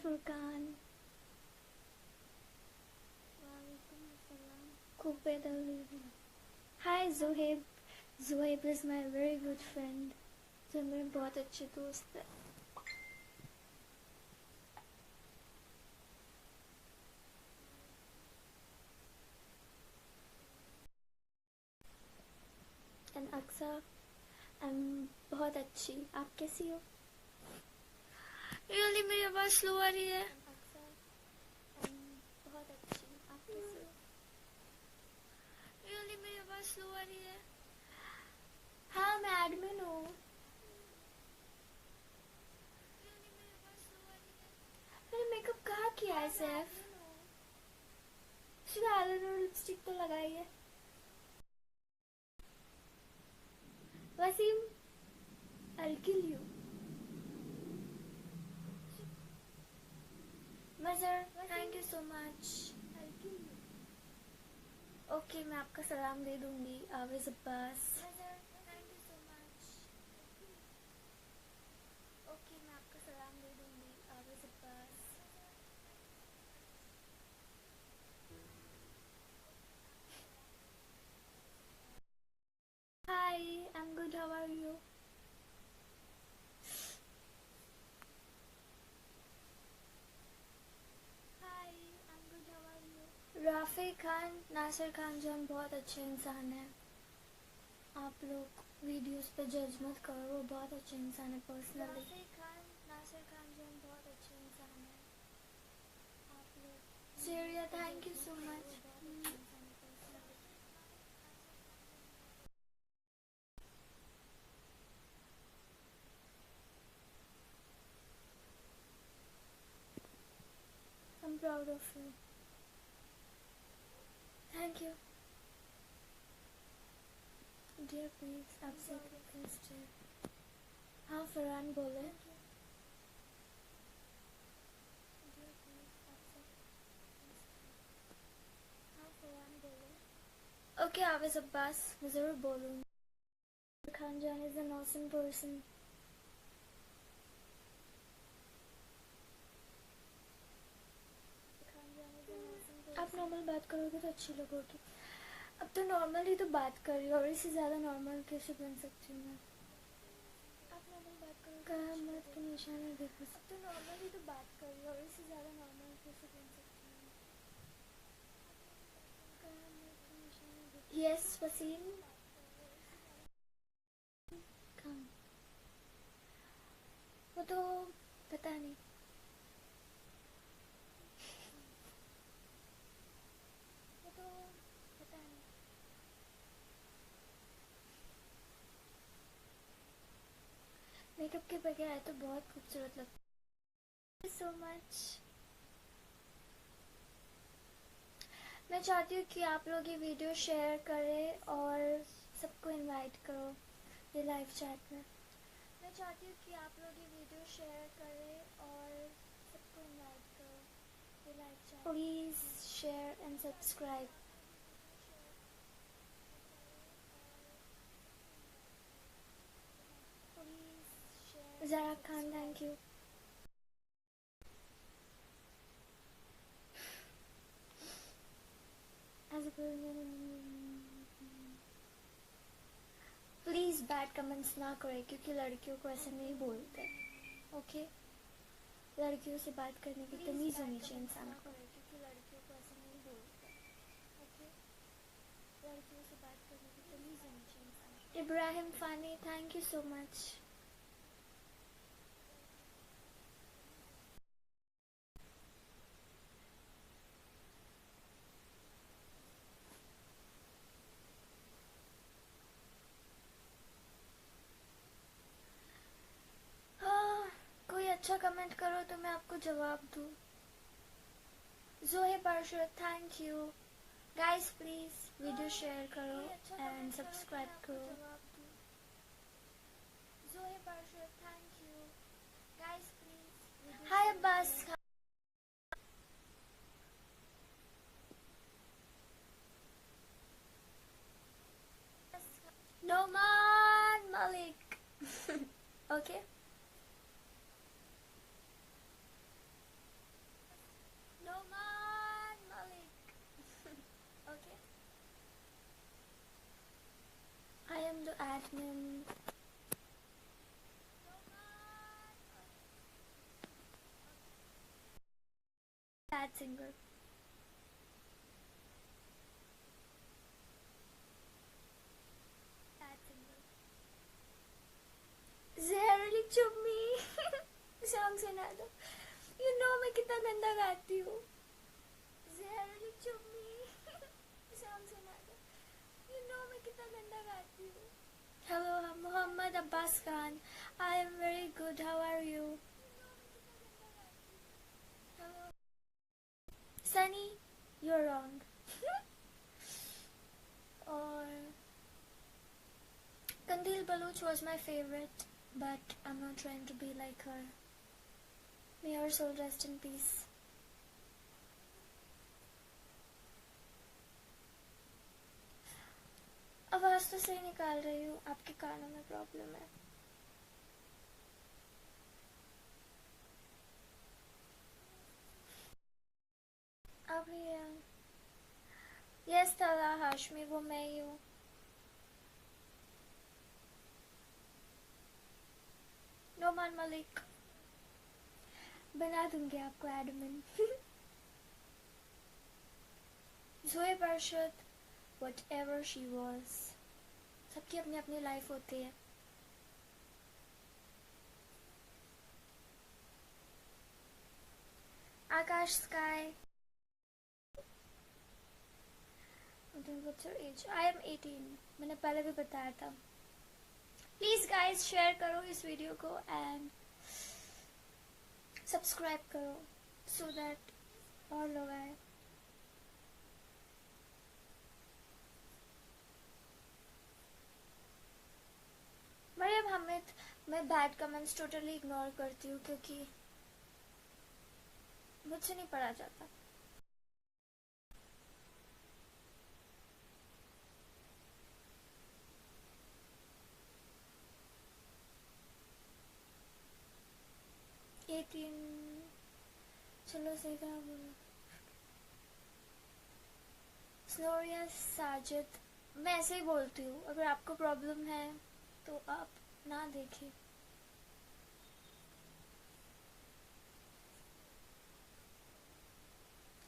Furkan. Kubed Ali. Hi Zohaib. Zohaib is my very good friend. जो मेरे बहुत अच्छे दोस्त है. And Aksa, I'm बहुत अच्छी. आप कैसी हो? Really मेरी आवाज़ स्लो आ रही है. Aksa, I'm बहुत अच्छी. आप कैसी हो? Really मेरी आवाज़ स्लो आ रही है. हाँ मैं एडमिन हूँ. मैंने मेकअप कहाँ किया है सैफ? सिर्फ आईलाइनर लिपस्टिक तो लगाई है. Wasim, I'll kill you. Mazhar, thank you so much. I'll kill you. Okay मैं आपका सलाम दे दूंगी. Awez Abbas. Mazhar, thank you so much. Okay मैं आपका सलाम दे दूंगी. Awez Abbas. Hi, I'm good. How are you? Hi, I'm good. How are you? Rafi Khan, Nasir Khan जान बहुत अच्छे इंसान है. आप लोग वीडियोस पे जज मत करो. वो बहुत अच्छे इंसान है पर्सनली. राफी खान, नासिर खान जान बहुत अच्छे इंसान है. आप लोग Syria, thank you so much. I'm proud of you. Thank you. Dear please, आपसे एक रिक्वेस्ट है. हाँ फरहान बोले. ओके आवेज अब्बास, मैं ज़रूर बोलूँगी. खान जान इज़ एन ऑसम पर्सन. आप नॉर्मल बात करोगे तो अच्छी लगोगी. अब तो नॉर्मल ही तो बात कर रही हो और इससे ज़्यादा नॉर्मल कैसे बन सकती हूँ मैं? आप नॉर्मल बात करोगे. कयामत के निशाने देखो. अब तो नॉर्मल ही तो बात कर रही हो और इससे ज़्यादा नॉर्मल कैसे बन सकती हूँ मैं? कयामत के निशाने देखो. यस वसीम. कहाँ? वो तो पता नहीं. वो तो पता नहीं. मेकअप के बगैर तो बहुत खूबसूरत लगता है. So much. मैं चाहती हूँ कि आप लोग ये वीडियो शेयर करें और सबको इनवाइट करो ये लाइव चैट में. मैं चाहती हूँ कि आप लोग ये वीडियो शेयर करें और सबको इनवाइट करो ये live chat. Please share and subscribe. Zara Khan, thank you. Please bad comments ना करें क्योंकि लड़कियों को ऐसे नहीं बोलते. ओके लड़कियों से बात करने की तमीज़ होनी चाहिए इंसान को. क्योंकि लड़कियों को ऐसे नहीं बोलते. ओके लड़कियों से बात करने की तमीज़ होनी चाहिए इंसान को. Ibrahim Fani, thank you so much. हाँ कोई अच्छा कमेंट करो तो मैं आपको जवाब दूँ. जोहे पार्शद, thank you. Guys please video share करो एंड सब्सक्राइब करो. जोहे पार्शद, thank you. Guys please. Hi Abbas. Noman Malik. Okay singer. जहरीली चुम्मी सॉन्ग सुना दो। यू नो मैं कितना गंदा गाती हूँ। जहरीली चुम्मी सॉन्ग सुना दो। यू नो मैं कितना गंदा गाती हूँ। Hello Mohammad Abbas Khan, I am very good, how are you? Hello Sunny, you're wrong. और Kandil Baluch was my favorite, but I'm not trying to be like her. May her soul rest in peace. आवाज तो सही निकाल रही हूँ, आपके कानों में प्रॉब्लम है। अभी यस तला हाशमी, वो मैं ही हूँ। नोमान मलिक, बना दूंगी आपको एडमिन। जोए बरशत, whatever she was, सबकी अपनी अपनी लाइफ होती है। Akash sky, what's your age? I am 18, मैंने पहले भी बताया था। प्लीज गाइस शेयर करो इस वीडियो को एंड सब्सक्राइब करो सो दैट और लोग आए। मरियम हामिद, मैं बैड कमेंट्स टोटली इग्नोर करती हूँ क्योंकि मुझसे नहीं पढ़ा जाता। चलो सही कहा बोला। स्नोरिया साजिद, मैं ऐसे ही बोलती हूँ, अगर आपको प्रॉब्लम है तो आप ना देखें।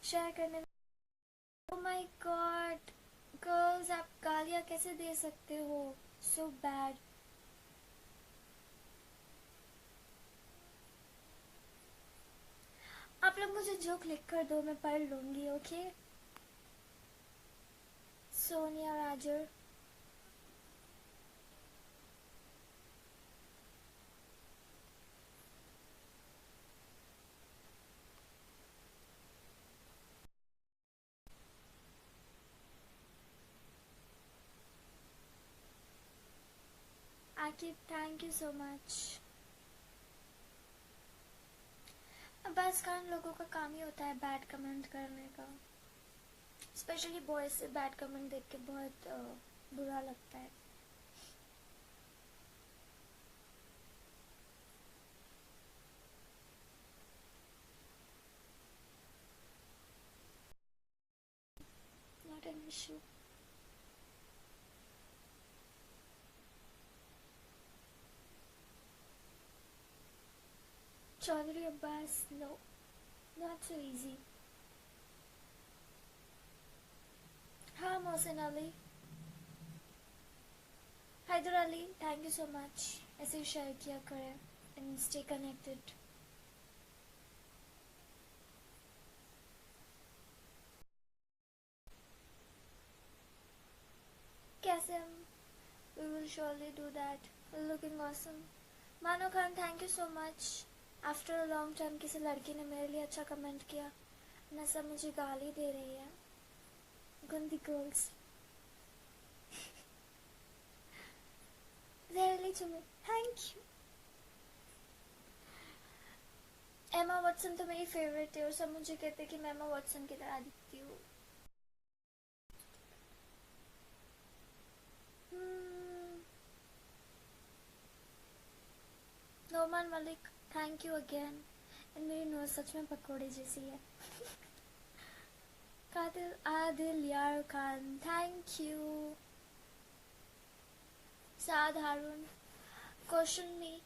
शेयर करने। ओह माय गॉड गर्ल्स, आप गालियाँ कैसे दे सकते हो? So bad. आप लोग मुझे जोक लिख कर दो, मैं पढ़ लूंगी। Okay Sonia Roger, Aqib, thank you so much. बस खान लोगों का काम ही होता है बैड कमेंट करने का, स्पेशली बॉयज से बैड कमेंट देख के बहुत बुरा लगता है। Not an issue. Chaudhary Abbas, no not so easy. हाँ Mohsin Ali, Haider Ali, thank you so much. ऐसे ही शेयर किया करें एंड स्टे कनेक्टेड। कैसे हम, we will surely do that. Looking awesome. मानो Khan, thank you so much. After a long time किसी लड़की ने मेरे लिए अच्छा कमेंट किया, न सब मुझे गाली दे रही है। गंदी गर्ल्स। जहरीली चुम्मी, थैंक यू। एमा वॉटसन तो मेरी फेवरेट है और सब मुझे कहते हैं कि मैं एमा वॉटसन की तरह दिखती हूँ। Noman Malik, thank you again. And मेरी नोज सच में पकौड़े जैसी है। कातिल आदिल यार Khan, thank you. Saad Haroon, question me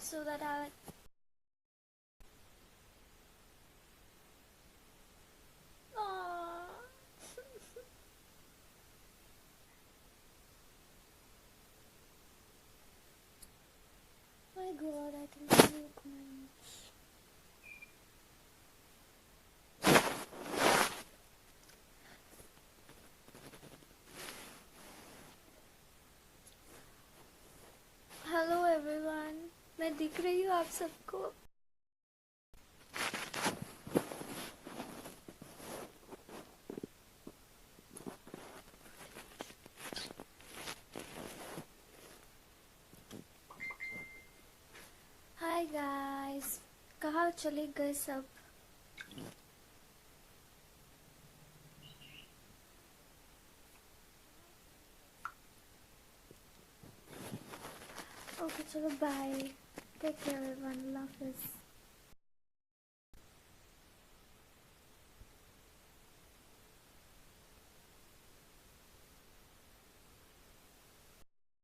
so that I आप सबको। हाय गाइस, कहाँ चले गए सब? ओके चलो bye, take care everyone, love you.